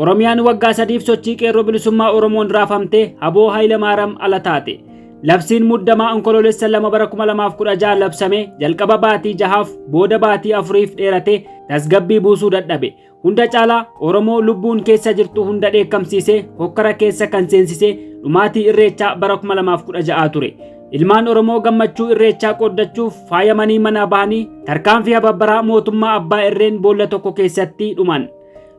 Oromiyaan waggaa sadiif sochii qeerroo bilisummaa Oromoon raafamtee Aboo Hayilamaariyaam ala taate. Labsiin muddamaa onkoloolessa 2 bara 2016 labsame jalqaba baatii 6 booda baatii 4 dheerate tasgabbii buusuu dadhabe. Hunda caalaa Oromoo lubbuun keessa jirtu hunda dheekkamsiisee hokkara keessa kan seensisee dhumaatii irreechaa bara 2016 ture. Ilmaan Oromoo gammachuu irreechaa qooddachuuf faayamanii manaa bahanii tarkaanfii ababbaraa mootummaa abbaa irreen boolla tokko keessatti dhuman.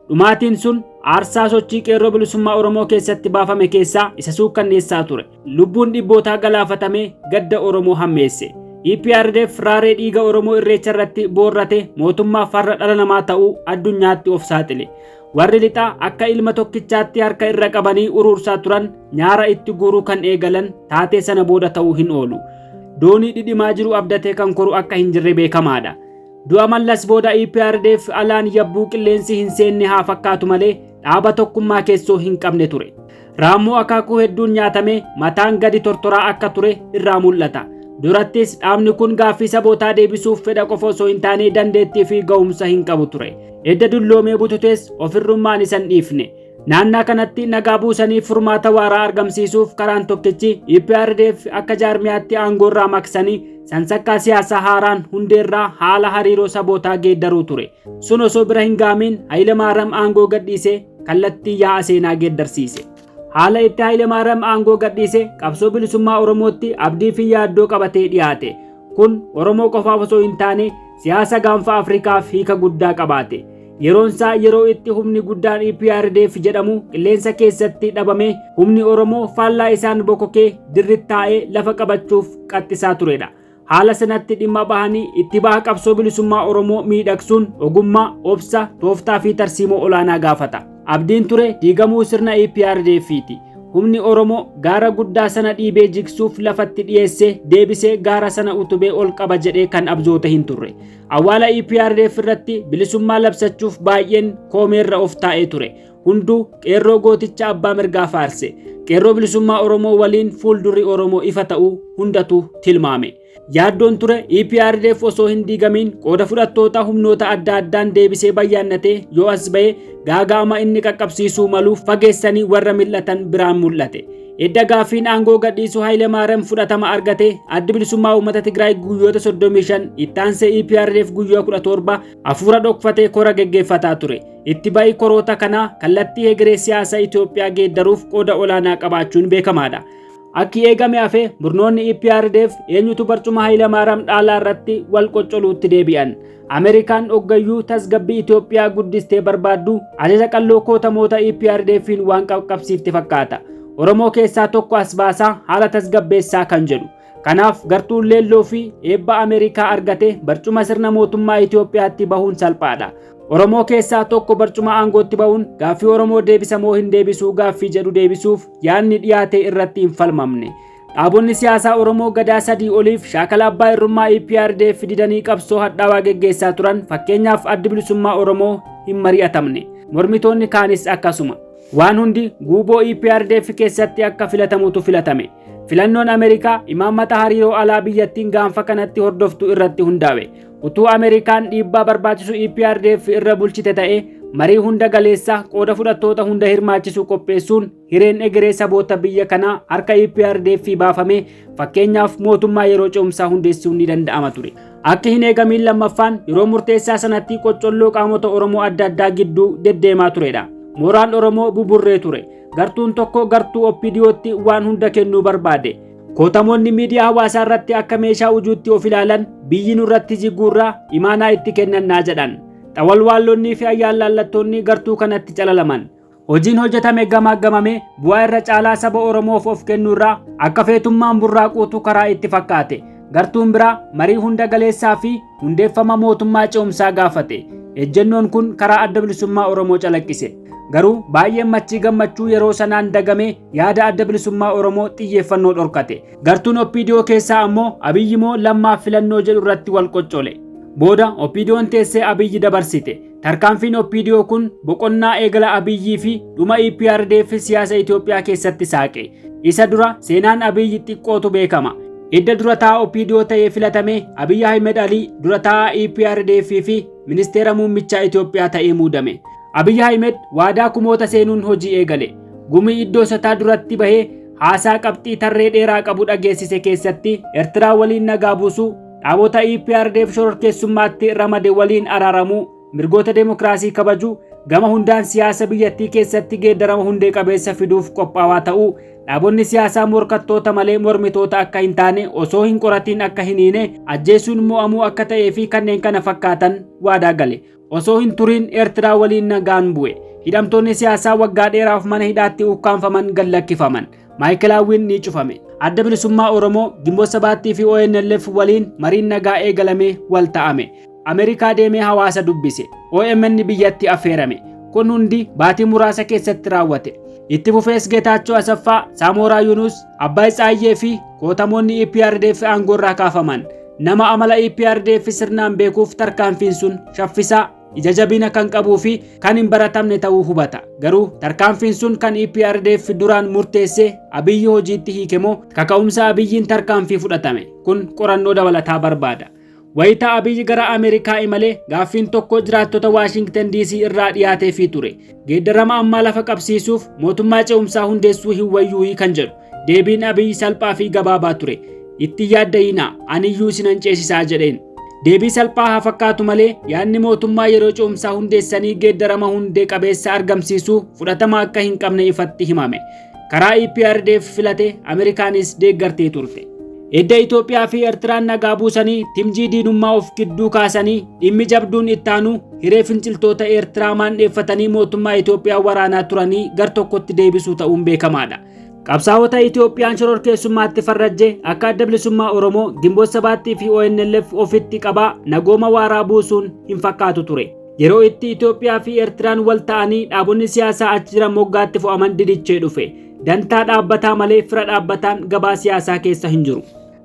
Dhumaatiin sun aarsaa sochii qeerroo bilisummaa Oromoo keessatti baafame keessaa isa suukkanneessaa ture. Lubbuun dhibbootaa galaafatamee gadda Oromoo hammeesse. EPRDF raaree dhiiga Oromoo irreecha irratti boorrate mootummaa farra dhala namaa ta'uu addunyaatti of saaxile. Warri lixaa akka ilma tokkichaatti harka irra qabanii uruursaa turan nyaara itti guuruu kan eegalan taatee sana booda ta'uu hin oolu. Doonii dhidhimaa jiru abdatee kan koru akka hin jirre beekamaadha. Du'a Mallas booda EPRDF alaan yabbuu qilleensi hin seenne haa fakkaatu malee dhaaba tokkummaa keessoo hin qabne ture. Raammoo akaakuu hedduun nyaatamee mataan gadi tortoraa akka ture irraa mul'ata. Durattis dhaabni kun gaaffii sabootaa deebisuuf fedha qofa osoo hin taane dandeettii fi ga'umsa hin qabu ture. Edda dulloomee bututees ofirrummaan isan dhiifne. Naannaa kanatti nagaa buusanii furmaata waaraa argamsiisuuf karaan tokkichi EPRDF akka jaarmiyaatti aangoorraa maqsanii sansakkaa siyaasaa haaraan hundeerraa haala hariiroo sabootaa geeddaruu ture. Sun osoo bira hin gaamin Hayilamaariyaam aangoo gadhiisee kallattii yaa'a seenaa geeddarsiise. Haala itti Hayilamaariyaam aangoo gadhiise qabsoo bilisummaa Oromootti abdii fi yaaddoo qabatee dhiyaate. Kun Oromoo qofaaf osoo hin taane siyaasa gaanfa Afrikaaf hiika guddaa qabaate. Yeroonsaa yeroo itti humni guddaan EPRDF jedhamu qilleensa keessatti dhabame humni Oromoo faallaa isaan bokokee dirrittaa'ee lafa qabachuuf qaxxisaa turedha. Haala sanatti dhimma bahanii itti baha qabsoo bilisummaa Oromoo miidhagsuun ogummaa, obsa, tooftaa fi tarsiimoo olaanaa gaafata. Abdiin ture diigamuu sirna EPRDF'ti. Humni Oromoo gaara guddaa sana dhiibee jigsuuf lafatti dhiyeessee deebisee gaara sana utubee ol qaba jedhee kan abjoota hin turre. Awwaala EPRDF irratti bilisummaa labsachuuf baay'een koomeerra of taa'ee ture. Hunduu qeerroo gooticha abbaa mirgaa faarse. Qeerroo bilisummaa Oromoo waliin fuuldurri Oromoo ifa ta'uu hundatu tilmaame. Yaaddoon ture EPRDF osoo hin diigamin qooda fudhattoota humnoota adda addaan deebisee bayyaannatee yoo as ba'e gaaga'ama inni qaqqabsiisuu maluuf fageessanii warra mil'atan biraan mul'ate. Edda gaaffiin aangoo gadhiisuu Hayilamaariyaam fudhatama argate addi bilisummaa uummata Tigraay guyyoota 35 ittaansee EPRDF guyyaa 17 hafuura dhokfatee kora geggeeffataa ture. Itti ba'i koroota kanaa kallattii hegeree siyaasaa Itoophiyaa geeddaruuf qooda olaanaa qabaachuun beekamaadha. Akki eegame hafe murnoonni EPRDF eenyutu barcuma Hayilamaariyaam dhaalaa irratti wal qoccoluutti deebi'an. Ameerikaan hoggayyuu tasgabbii Itoophiyaa guddistee barbaaddu ajaja qalloo kootamoota EPRDF'n waan qaqqabsiifte fakkaata. Oromoo keessaa tokko as baasaa haala tasgabbeessaa kan jedhu. Kanaaf gartuun leelloo fi eebba Ameerikaa argate barcuma sirna mootummaa Itoophiyaatti bahuun salphaadha. Oromoo keessaa tokko barcuma aangootti bahuun gaaffii Oromoo deebisa moo hin deebisuu gaaffii jedhu deebisuuf yaadni dhiyaate irratti hin falmamne. Dhaabonni siyaasaa Oromoo gadaa sadii oliif shaakala abbaa irrummaa EPRDF didanii qabsoo hadhaawaa geggeessaa turan fakkeenyaaf addi bilisummaa Oromoo hin mari'atamne. Mormitoonni kaanis akkasuma. Waan hundi guuboo EPRDF keessatti akka filatamutu filatame. Filannoon Ameerikaa imaammata hariiroo alaa biyyattiin gaanfa kanatti hordoftu irratti hundaa'e. Utuu Ameerikaan dhiibbaa barbaachisu EPRDF irra bulchite ta'ee marii hunda galeessaa qooda fudhattoota hunda hirmaachisu qopheessuun hireen egeree saboota biyya kanaa harka EPRDF baafamee fakkeenyaaf mootummaa yeroo ce'umsaa hundeessuun ni danda'ama ture. Akka hin eegamiin lammaffaan yeroo murteessaa sanatti qoccolloo qaamota Oromoo adda addaa gidduu deddeemaa turedha. Mooraan Oromoo buburree ture. Gartuun tokko gartuu OPDOtti waan hunda kennuu barbaade. Kootamoonni miidiyaa hawaasaa irratti akka meeshaa ujuutti of ilaalan biyyi nurratti jiguurraa imaanaa itti kennannaa jedhan. Xawalwaallonnii fi ayyaallallattoonni gartuu kanatti calalaman. Hojiin hojjetame gamaggamame bu'aa irra caalaa saba Oromoof of kennuurraa akka feetummaan burraaquutu karaa itti fakkaate. Gartuun biraa marii hunda galeessaa fi hundeeffama mootummaa ce'umsaa gaafate. Ejjennoon kun karaa adda bilisummaa Oromoo calaqqise. Garuu baay'een machii gammachuu yeroo sanaan dagame yaada adda bilisummaa Oromoo xiyyeeffannoo dhorkate. Gartuun OPDO keessaa ammoo Abiyyi moo Lammaaf filannoo jedhu irratti wal qoccole. Booda OPDO'n teessee Abiyyi dabarsite. Tarkaanfiin OPDO kun boqonnaa eegala Abiyyii fi dhuma EPRDF siyaasa Itoophiyaa keessatti saaqe. Isa dura seenaan Abiyyi xiqqootu beekama. Idda dura taa'aa OPDO ta'ee filatame Abiyyi Ahmed Ali dura taa'aa EPRDF fi ministeera muummichaa Itoophiyaa ta'ee muudame. Abiy Ahmed waadaa kumoota seenuun hojii eegale. Gumii iddoo sataa duratti bahee haasaa qabxii tarree dheeraa qabu dhageessise keessatti Eertiraa waliin nagaa buusuu, dhaabota EPRDF shororkeessummaatti ramade waliin araaramuu, mirgoota demokraasii kabajuu, gama hundaan siyaasa biyyattii keessatti geeddarama hundee qabeessa fiduuf qophaawaa ta'uu, dhaabonni siyaasaa morkattoota malee mormitoota akka hin taane osoo hin qoratiin akka hin hiine ajjeesuun mo'amuu akka ta'ee fi kanneen kana fakkaatan waadaa gale. Osoo hin turiin Eertiraa waliin nagaan bu'e. Hidhamtoonni siyaasaa waggaa dheeraaf mana hidhaatti ukkaanfaman gallakkifaman. Maayikelaawwiin ni cufame. Adda Bilisummaa Oromoo Gimboo Sabaattii fi ONLF waliin mariin nagaa eegalamee wal ta'ame. Ameerikaa deemee hawaasa dubbise. OMN biyyatti affeerame. Kun hundi baatii muraasa keessatti raawwate. Itti fufees Geetaachoo Asaffaa, Saamoraa Yuunus, Abbaay Tsaayyee fi kootamoonni EPRDF aangoorraa kaafaman. Nama amala EPRDF sirnaan beekuuf tarkaanfiin sun shaffisaa, ija jabina kan qabuu fi kan hin baratamne ta'uu hubata. Garuu tarkaanfiin sun kan EPRDF duraan murteessee Abiyyi hojiitti hiikemoo kaka'umsa Abiyyiin tarkaanfii fudhatame. Kun qorannoo dabalataa barbaada. Wayita Abiyyi gara Ameerikaa imalee gaaffiin tokko jiraattota Waashingtan DC irraa dhiyaateefii ture. Geeddarama ammaa lafa qabsiisuuf mootummaa ce'umsaa hundeessuu hin wayyuu kan jedhu. Deebiin Abiyyi salphaa fi gabaabaa ture. Itti yaadda'inaa aniyyuu sinan ceesisaa jedheen. Deebii salphaa haa fakkaatu malee yaadni mootummaa yeroo ce'umsaa hundeessanii geeddarama hundee qabeessa argamsiisuu fudhatama akka hin qabne ifatti himame. Karaa EPRDF filate Ameerikaanis deeggartee turte. Edda Itoophiyaa fi Eertiraan nagaa buusanii timjii diinummaa of gidduu kaasanii dhimmi jabduun ittaanu hiree finciltoota Eertiraa maandheeffatanii mootummaa Itoophiyaa waraanaa turanii gar tokkotti deebisuu ta'uun beekamaadha. Qabsaa'ota Itoophiyaan shororkeessummaatti farrajje akka Adda Bilisummaa Oromoo Gimboo Sabaattii fi ONLF ofitti qabaa nagooma waaraa buusuun hin fakkaatu ture. Yeroo itti Itoophiyaa fi Eertiraan wal ta'anii dhaabonni siyaasaa achi jiran moggaatti fo'aman didichee dhufe. Dantaa dhaabbataa malee fira dhaabbataan gabaa siyaasaa keessa hin jiru.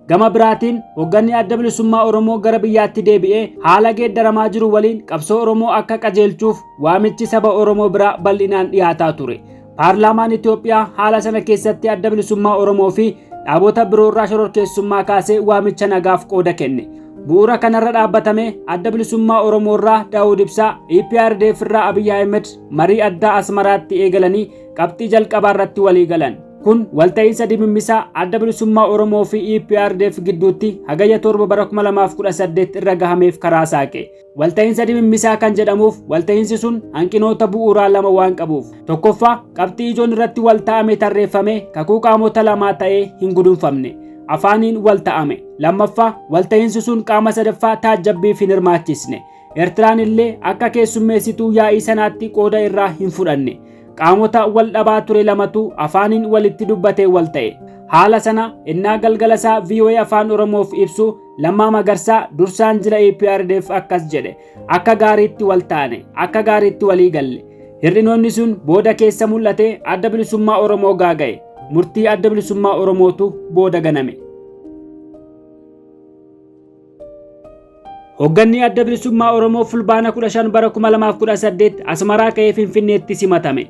Gama biraatiin hoogganni Adda Bilisummaa Oromoo gara biyyaatti deebi'ee haala geeddaramaa jiru waliin qabsoo Oromoo akka qajeelchuuf waamichi saba Oromoo biraa bal'inaan dhiyaataa ture. Paarlaamaan Itoophiyaa haala sana keessatti Adda Bilisummaa Oromoo fi dhaabota biroorraa shororkeessummaa kaasee waamicha nagaaf qooda kenne. Bu'uura kanarra dhaabbatame Adda Bilisummaa Oromoorraa Daawud Ibsaa, EPRDF irraa Abiy Ahmed marii addaa Asmaraatti eegalanii qabxii jalqabaa irratti walii galan. Kun walta'iinsa dimimmisaa Adda Bilisummaa Oromoo fi EPRDF gidduutti hagayya 7 bara 2018 irra gahameef karaa saaqe. Walta'iinsa dimimmisaa kan jedhamuuf walta'iinsi sun hanqinoota bu'uuraa lama waan qabuuf. Tokkoffaa qabxii ijoon irratti wal ta'ame tarreeffame kakuu qaamota lamaa ta'ee hin gudunfamne. Afaaniin wal ta'ame. Lammaffaa walta'iinsi sun qaama sadaffaa taajjabbiif hin hirmaachisne. Eertiraan illee akka keessummeessituu yaa'ii sanaatti qooda irraa hin fudhanne. Qaamota wal dhabaa ture lamatu afaaniin walitti dubbatee wal ta'e. Haala sana innaa galgalasaa VOA afaan Oromoof ibsu Lammaa Magarsaa dursaan jila EPRDF akkas jedhe. Akka gaariitti wal taane, akka gaariitti walii galle. Hir'inoonni sun booda keessa mul'ate Adda Bilisummaa Oromoo gaaga'e. Murtii Adda Bilisummaa Oromootu booda ganame. Hoogganni Adda Bilisummaa Oromoo fulbaana 15 bara 2018 Asmaraa ka'ee Finfinneetti simatame.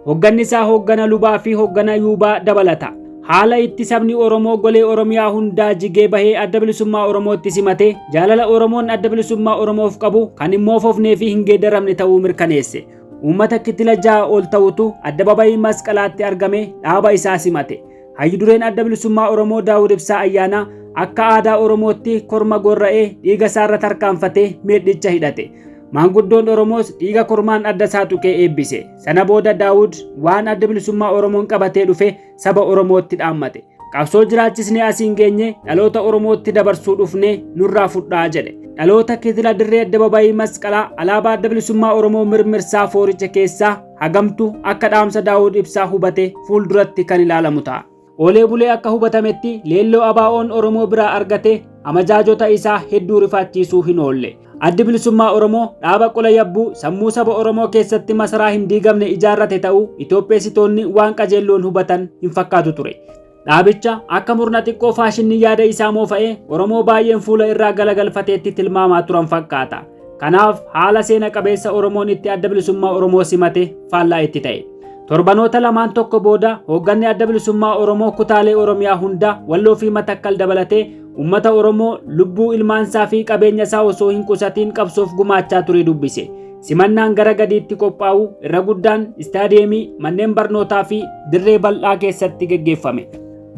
Hoogganni isaa hooggana lubaa fi hooggana yuubaa dabalata. Haala itti sabni Oromoo golee Oromiyaa hundaa jigee bahee Adda Bilisummaa Oromootti simate jaalala Oromoon Adda Bilisummaa Oromoof qabu kan immoo fofnee fi hin geeddaramne ta'uu mirkaneesse. Uummata kitila ja'a ol ta'utu Addabaabayii Masqalaatti argame dhaaba isaa simate. Hayyudureen Adda Bilisummaa Oromoo Daawud Ibsaa Ayyaanaa akka aadaa Oromootti korma gorra'ee dhiiga isaarra tarkaanfatee miidhicha hidhate. Maanguddoon Oromoos dhiiga kormaan adda isaa tuqee eebbise. Sana booda Daawud waan Adda Bilisummaa Oromoon qabatee dhufe saba Oromootti dhaammate. Qabsoo jiraachisnee asiin geenye dhaloota Oromootti dabarsuu dhufnee nurraa fudhaa jedhe. Dhaloota kitila dirree Addabaabayii Masqalaa alaabaa Adda Bilisummaa Oromoo mirmirsaa fooricha keessaa hagamtu akka dhaamsa Daawud Ibsaa hubate fuulduratti kan ilaalamu ta'a. Olee bulee akka hubatametti leelloo ABO'n Oromoo biraa argate amajaajota isaa hedduu rifachiisuu hin oolle. Addi Bilisummaa Oromoo dhaaba qola yabbuu sammuu saba Oromoo keessatti masaraa hin diigamne ijaarrate ta'uu Itoopheessitoonni waan qajeelloon hubatan hin fakkaatu ture. Dhaabicha akka murna xiqqoo faashinii yaada isaa moofa'ee Oromoo baay'een fuula irraa galagalfateetti tilmaamaa turan fakkaata. Kanaaf haala seena qabeessa Oromoon itti Adda Bilisummaa Oromoo simate faallaa itti ta'e. Torbanoota lamaan tokko booda hoogganni Adda Bilisummaa Oromoo kutaalee Oromiyaa hunda Walloo fi Matakkal dabalatee ummata Oromoo lubbuu ilmaansaa fi qabeenya isaa osoo hin qusatiin qabsoof gumaachaa ture dubbise. simannaan gara gadiitti qophaa'u irra guddaan istaadiyeemii, manneen barnootaa fi dirree bal'aa keessatti geggeeffame.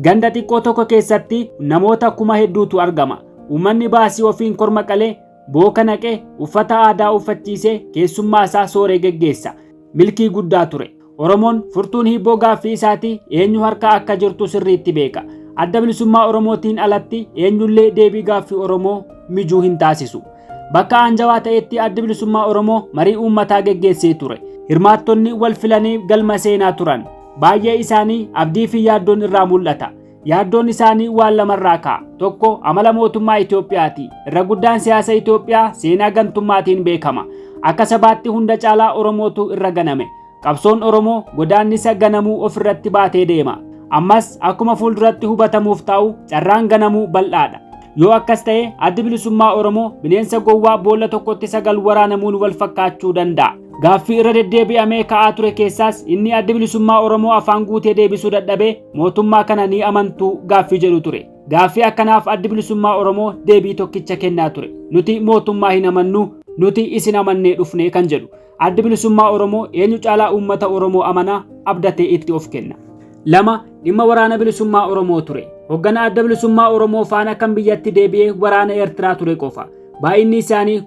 Ganda xiqqoo tokko keessatti namoota kuma hedduutu argama. Uummanni baasii ofiin korma qalee, booka naqee, uffata aadaa uffachiisee keessummaa isaa sooree geggeessa. Milkii guddaa ture. Oromoon furtuun hibboo gaaffii isaatii eenyu harka akka jirtu sirriitti beeka. Adda bilisummaa Oromootiin alatti eenyullee deebii gaaffii Oromoo mijuu hin taasisu. Bakka aanjawaa ta'etti adda bilisummaa Oromoo marii uummataa geggeessee ture. Hirmaattonni wal filanii galma seenaa turan. Baay'ee isaanii abdii fi yaaddoon irraa mul'ata. Yaaddoon isaanii waan lamarraa ka'a. Tokko amala mootummaa Itoophiyaati. Irra guddaan siyaasa Itoophiyaa seenaa gantummaatiin beekama. Akka sabaatti hunda caalaa Oromootu irra ganame. Qabsoon Oromoo godaannisa ganamuu ofirratti baatee deema. Ammas akkuma fuulduratti hubatamuuf ta'u carraan ganamuu bal'aadha. Yoo akkas ta'e addi bilisummaa Oromoo bineensa gowwaa boolla tokkotti sagal waraanamuun wal fakkaachuu danda'a. Gaaffii irra deddeebi'amee ka'aa ture keessaas inni addi bilisummaa Oromoo afaan guutee deebisuu dadhabee mootummaa kana ni amantuu gaaffii jedhu ture. Gaaffii akkanaaf addi bilisummaa Oromoo deebii tokkicha kennaa ture. Nuti mootummaa hin amannu, nuti isin amannee dhufne kan jedhu. Addi bilisummaa Oromoo eenyu caalaa uummata Oromoo amana abdatee itti of kenna. 2. Dhimma waraana bilisummaa Oromoo ture. Hoogganaa adda bilisummaa Oromoo faana kan biyyatti deebi'ee waraana Eertiraa ture qofa. Baay'inni isaanii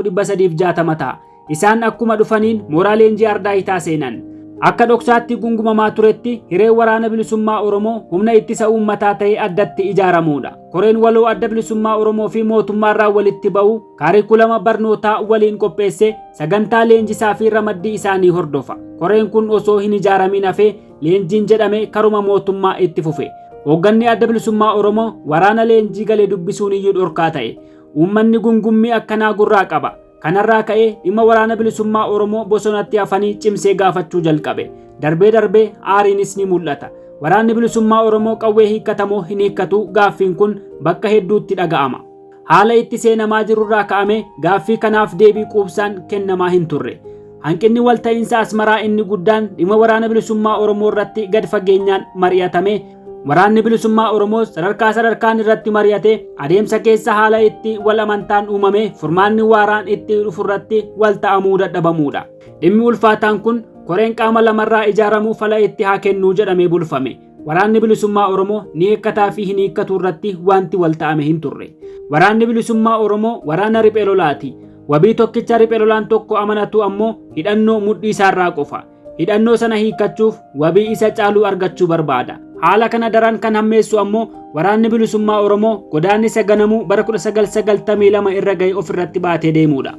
1360 ta'a. Isaan akkuma dhufaniin mooraa leenjii Ardaayitaa seenan. Akka dhoksaatti gungumamaa turetti hiree waraana bilisummaa Oromoo humna ittisa uummataa ta'ee addatti ijaaramuudha. Koreen waloo adda bilisummaa Oromoo fi mootummaarraa walitti ba'u kaarikulama barnootaa waliin qopheesse sagantaa leenjisaa fi ramaddii isaanii hordofa. Koreen kun osoo hin ijaaramin hafee leenjiin jedhame karuma mootummaa itti fufe. Hoogganni adda bilisummaa Oromoo waraana leenjii galee dubbisuun iyyuu dhorkaa ta'e. Uummanni gungummii akkanaa gurraa qaba. Kanarraa ka'ee dhimma waraana bilisummaa Oromoo bosonatti hafanii cimsee gaafachuu jalqabe. Darbee darbee aariinis ni mul'ata. Waraanni bilisummaa Oromoo qawwee hiikkatamoo hin hiikkatu gaaffiin kun bakka hedduutti dhaga'ama. Haala itti seenamaa jirurraa ka'ame gaaffii kanaaf deebii quubsaan kennamaa hin turre. Hanqinni walta'iinsa Asmaraa inni guddaan dhimma waraana bilisummaa Oromoo irratti gad fageenyaan mari'atame. Waraanni bilisummaa Oromoo sadarkaan irratti mari'ate adeemsa keessa haala itti wal amantaan uumame furmaanni waaraan itti dhufurratti wal ta'amuu dadhabamuudha. Dhimmi ulfaataan kun koreen qaama lamarraa ijaaramuu fala itti haa kennuu jedhamee bulfame. Waraanni bilisummaa Oromoo ni hiikkataa fi hin hiikkatu irratti wanti wal ta'ame hin turre. Waraanni bilisummaa Oromoo waraana riphee lolaati. Wabii tokkicha riphee lolaan tokko amanatu ammoo hidhannoo mudhii isaarraa qofa. Hidhannoo sana hiikkachuuf wabii isa caaluu argachuu barbaada. Haala kana daran kan hammeessu ammoo waraanni bilisummaa Oromoo godaannisa ganamuu bara 1992 irra ga'e ofirratti baatee deemuudha.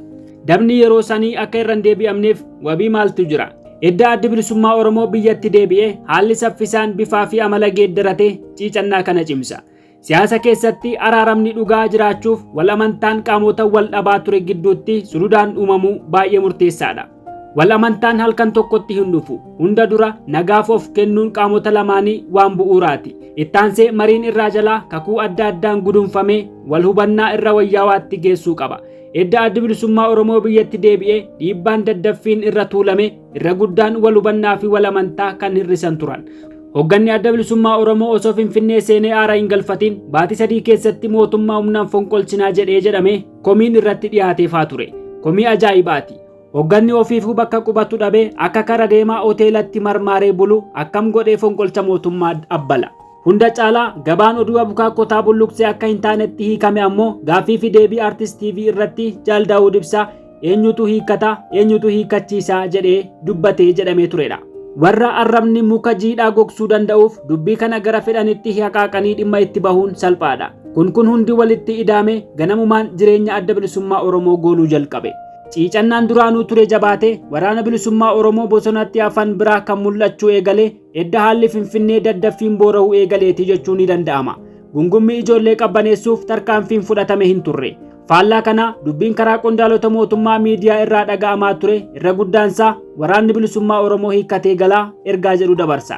Dabni yeroo sanii akka irra hin deebi'amneef wabii maaltu jira? Edda addi bilisummaa Oromoo biyyatti deebi'ee haalli saffisaan bifaa fi amala geeddaratee ciicannaa kana cimsa. Siyaasa keessatti araaramni dhugaa jiraachuuf wal amantaan qaamota wal dhabaa ture gidduutti suludaan uumamuu baay'ee murteessaadha. Wal amantaan halkan tokkotti hin dhufu. Hunda dura nagaaf of kennuun qaamota lamaanii waan bu'uuraati. Ittaansee mariin irraa jalaa kakuu adda addaan gudunfamee wal hubannaa irra wayyaawaatti geessuu qaba. Edda addi bilisummaa Oromoo biyyatti deebi'ee dhiibbaan daddaffiin irra tuulame irra guddaan wal hubannaa fi wal amantaa kan hir'isan turan. Hoogganni adda bilisummaa Oromoo osoo Finfinnee seenee aara hin galfatin baatii 3 keessatti mootummaa humnaan fonqolchinaa jedhame komiin irratti dhiyaateefaa ture. Komii ajaa'ibaati. Hoogganni ofiifuu bakka qubatu dhabee akka kara deemaa hoteelatti marmaaree bulu akkam godhee fonqolcha mootummaa abbala. Hunda caalaa gabaan oduu abukaakkotaa bulluqsee akka hin taanetti hiikame ammoo gaaffii fi deebii Artist TV irratti Jaal Daawud Ibsaa eenyutu hiikkata eenyutu hiikkachiisaa jedhee dubbatee jedhamee turedha. Warra arrabni muka jiidhaa gogsuu danda'uuf dubbii kana gara fedhanitti haqaaqanii dhimma itti bahuun salphaadha. Kun hundi walitti ida'ame ganamumaan jireenya adda bilisummaa Oromoo gooluu jalqabe. Ciicannaan duraanuu ture jabaatee waraana bilisummaa Oromoo bosonatti hafan biraa kan mul'achuu eegalee edda haalli Finfinnee daddaffiin boora'uu eegaleeti jechuun ni danda'ama. Gungummii ijoollee qabbaneessuuf tarkaanfiin fudhatame hin turre. Faallaa kana dubbiin karaa qondaalota mootummaa miidiyaa irraa dhaga'amaa ture irra guddaansaa waraanni bilisummaa Oromoo hiikkatee galaa ergaa jedhu dabarsa.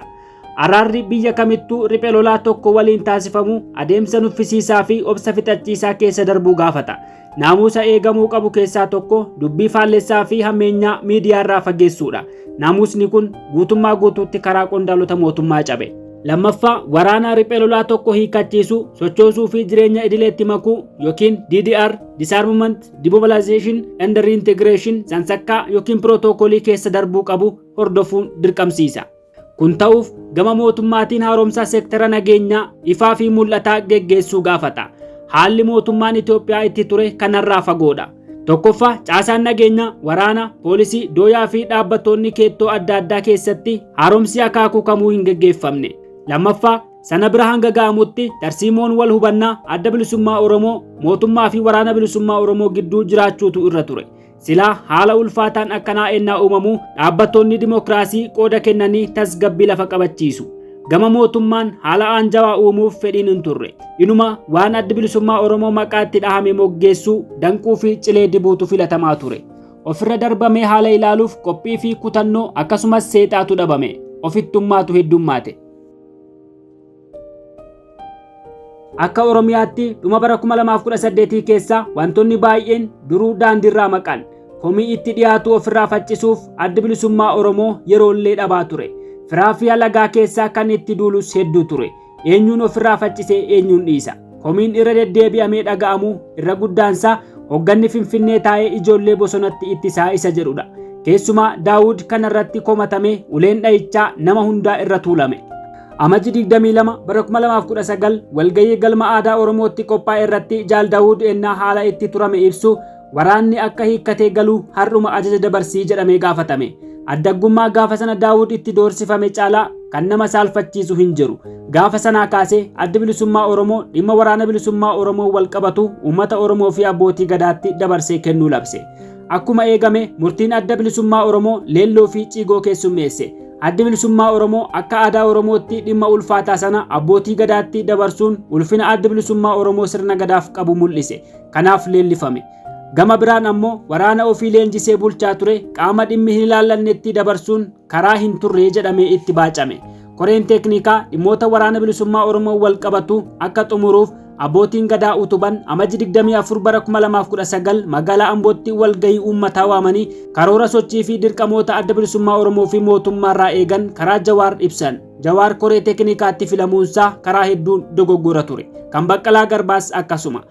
Araarri biyya kamittuu riphee lolaa tokko waliin taasifamu adeemsa nuffisiisaa fi obsa fixachiisaa keessa darbuu gaafata. Naamusa eegamuu qabu keessaa tokko dubbii faallessaa fi hammeenyaa miidiyaa irraa fageessuudha. Naamusni kun guutummaa guutuutti karaa qondaalota mootummaa cabe. Lammaffaa waraana riphee lolaa tokko hiikachiisu sochoosuu fi jireenya idileetti makuu yookiin DDR Disarmament Demobilization and Reintegration sansakkaa yookiin pirootokoolii keessa darbuu qabu hordofuun dirqamsiisa. Kun ta'uuf gama mootummaatiin haaromsa seektara nageenyaa ifaa fi mul'ataa geggeessuu gaafata. Haalli mootummaan Itoophiyaa itti ture kanarraa fagoodha. Tokkoffaa caasaan nageenyaa waraana, poolisii, dooyaa fi dhaabbattoonni keettoo adda addaa keessatti haaromsi akaakuu kamuu hin geggeeffamne. Lammaffaa sana bira hanga ga'amutti tarsiimoon wal hubannaa adda bilisummaa Oromoo mootummaa fi waraana bilisummaa Oromoo gidduu jiraachuutu irra ture. Silaa haala ulfaataan akkanaa ennaa uumamu dhaabbattoonni dimokiraasii qooda kennanii tasgabbii lafa qabachiisu. Gama mootummaan haala aanjawaa uumuuf fedhiin hin turre. Inuma waan adda bilisummaa Oromoo maqaatti dhahame moggeessuu, danquu fi cilee dibuutu filatamaa ture. Ofirra darbamee haala ilaaluuf qophii fi kutannoo akkasumas seexaatu dhabame. Ofittummaatu heddummaate. Akka Oromiyaatti dhuma bara 2018 keessa wantoonni baay'een duruu daandiirraa maqan. Komii itti dhiyaatu ofirraa faccisuuf adda bilisummaa Oromoo yeroollee dhabaa ture. Firaa fi alagaa keessaa kan itti duulus hedduu ture. Eenyuun ofirraa faccisee eenyuun dhiisa. Komiin irra deddeebi'amee dhaga'amu irra guddaansaa hogganni Finfinnee taa'ee ijoollee bosonatti ittisaa isa jedhudha. Keessumaa Daawud kanarratti komatame uleen dha'ichaa nama hundaa irra tuulame. Amajji 22 bara 2019 walgayii galma aadaa Oromootti qophaa'e irratti Jaal Daawud ennaa haala itti turame ibsu waraanni akka hiikkatee galuu har'uma ajaja dabarsii jedhamee gaafatame. Addaggummaa gaafa sana Daawud itti doorsifame caalaa kan nama saalfachiisu hin jiru. Gaafa sanaa kaasee adda bilisummaa Oromoo dhimma waraana bilisummaa Oromoo wal qabatu uummata Oromoo fi abbootii gadaatti dabarsee kennuu labse. Akkuma eegame murtiin adda bilisummaa Oromoo leelloo fi ciigoo keessummeesse. Adda bilisummaa Oromoo akka aadaa Oromootti dhimma ulfaataa sana abbootii gadaatti dabarsuun ulfina adda bilisummaa Oromoo sirna gadaaf qabu mul'ise. Kanaaf leellifame. Gama biraan ammoo waraana ofii leenjisee bulchaa ture qaama dhimmi hin ilaallannetti dabarsuun karaa hin turre jedhamee itti baacame. Koreen teeknikaa dhimmoota waraana bilisummaa Oromoo wal qabatu akka xumuruuf abbootiin gadaa utuban amajji 24 bara 2019 magaalaa Ambootti walgahii uummataa waamanii karoora sochii fi dirqamoota adda bilisummaa Oromoo fi mootummaarraa eegan karaa Jawaar ibsan. Jawaar koree teeknikaatti filamuunsaa karaa hedduun dogoggora ture. Kan Baqqalaa Garbaas akkasuma.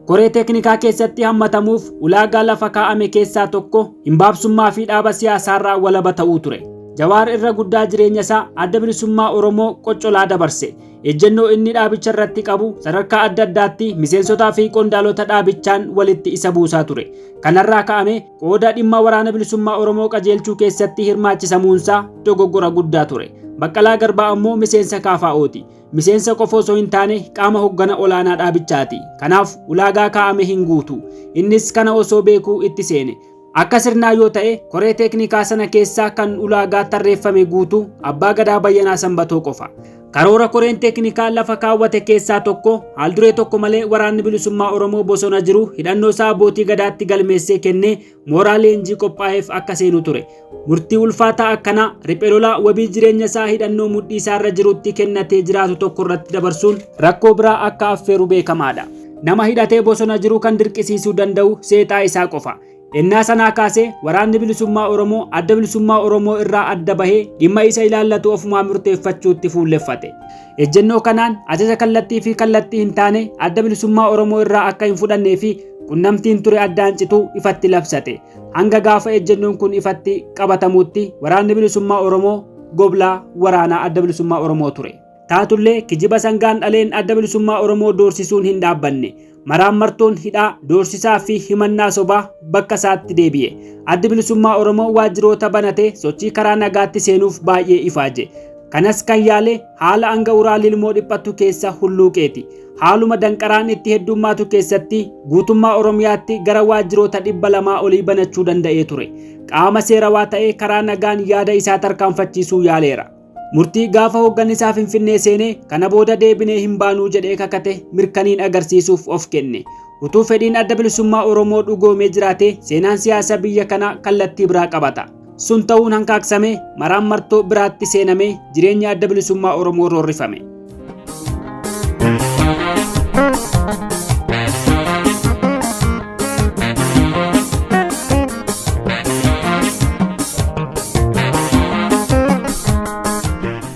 Koree teeknikaa keessatti hammatamuuf ulaagaa lafa kaa'ame keessaa tokko himbaabsummaa fi dhaaba siyaasaarraa walaba ta'uu ture. Jawaar irra guddaa jireenya isaa adda bilisummaa Oromoo qoccolaa dabarse. Ejjennoo inni dhaabicha irratti qabu sadarkaa adda addaatti miseensotaa fi qondaalota dhaabichaan walitti isa buusaa ture. Kanarraa ka'ame qooda dhimma waraana bilisummaa Oromoo qajeelchuu keessatti hirmaachisamuunsaa dogoggora guddaa ture. Baqqalaa Garbaa ammoo miseensa KFO'ti. Miseensa qofa osoo hin taane qaama hoggana olaanaa dhaabichaati. Kanaaf ulaagaa kaa'ame hin guutu. Innis kana osoo beekuu itti seene. Akka sirnaa yoo ta'e koree teeknikaa sana keessaa kan ulaagaa tarreeffame guutu abbaa gadaa Bayyanaa Sanbatoo qofa. Karoora koreen teeknikaa lafa kaawwate keessaa tokko haalduree tokko malee waraanni bilisummaa Oromoo bosona jiru hidhannoo isaa abbootii gadaatti galmeessee kennee mooraa leenjii qophaa'eef akka seenu ture. Murtii ulfaataa akkanaa riphee lolaa wabii jireenya isaa hidhannoo mudhii isaarra jirutti kennatee jiraatu tokko irratti dabarsuun rakkoo biraa akka affeeru beekamaadha. Nama hidhatee bosona jiru kan dirqisiisuu danda'u seexaa isaa qofa. Ennaa sanaa kaasee waraanni bilisummaa Oromoo adda bilisummaa Oromoo irraa adda bahee dhimma isa ilaallatu ofumaa murteeffachuutti fuulleffate. Ejjennoo kanaan ajaja kallattii fi kallattii hin taane adda bilisummaa Oromoo irraa akka hin fudhannee fi qunnamtiin ture addaan cituu ifatti labsate. Hanga gaafa ejjennoon kun ifatti qabatamuutti waraanni bilisummaa Oromoo goblaa waraanaa adda bilisummaa Oromoo ture. Taatullee kijiba sangaan dhaleen adda bilisummaa Oromoo doorsisuun hin dhaabbanne. Maraammartoon hidhaa doorsisaa fi himannaa sobaa bakka isaatti deebi'e. Addi bilisummaa Oromoo waajjiroota banatee sochii karaa nagaatti seenuuf baay'ee ifaaje. Kanas kan yaale haala hanga uraa lilmoo dhiphattu keessa hulluuqeeti. Haaluma danqaraan itti heddummaatu keessatti guutummaa Oromiyaatti gara waajjiroota 200 olii banachuu danda'ee ture. Qaama seerawaa ta'ee karaa nagaan yaada isaa tarkaanfachiisuu yaaleera. Murtii gaafa hoogganisaa Finfinnee seenee kana booda deebinee hin baanuu jedhee kakate mirkaniin agarsiisuuf of kenne. Utuu fedhiin adda bilisummaa Oromoo dhugoomee jiraate seenaan siyaasa biyya kanaa kallattii biraa qabata. Sun ta'uun hanqaaqsame maraammartoo biraatti seename jireenya adda bilisummaa Oromoo roorrifame.